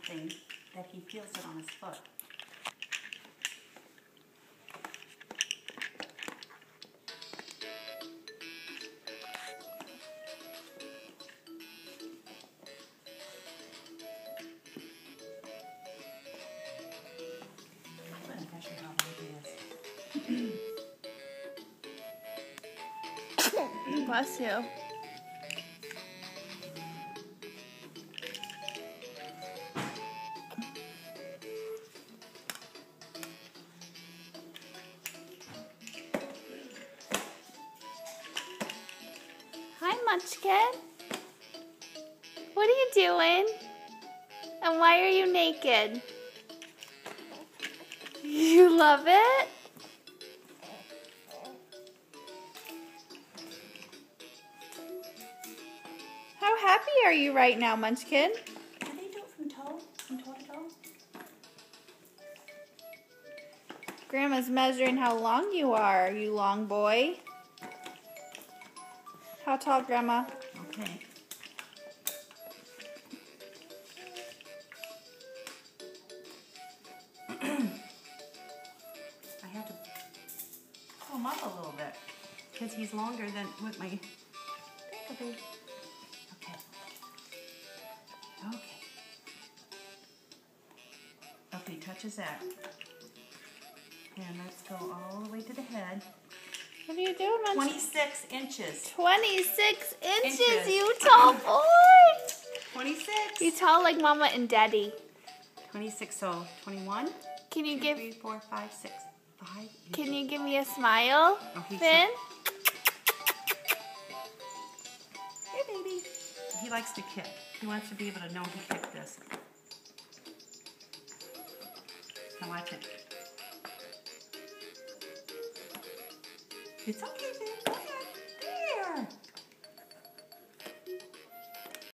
something that he feels it on his foot. I'm going to measure how long he is. Bless you. Hi, Munchkin. What are you doing? And why are you naked? You love it? How happy are you right now, Munchkin? Do they do it from toe? From toe to toe? Grandma's measuring how long you are, you long boy. How tall, Grandma? Okay. I have to pull him up a little bit because he's longer than what my... Okay. Okay. Okay, touches that. And let's go all the way to the head. What are you doing, Munchkin? 26 inches. 26 inches, Inches. you tall boy! 26. You tall like Mama and Daddy. 26, so 21. Can you 2, give 3, 4, 5, 6, 5. Can you give me a smile, Oh, he's Finn? Hey, baby. He likes to kick. He wants to be able to know he kicked this. Now watch it. It's okay, Finn. Go ahead.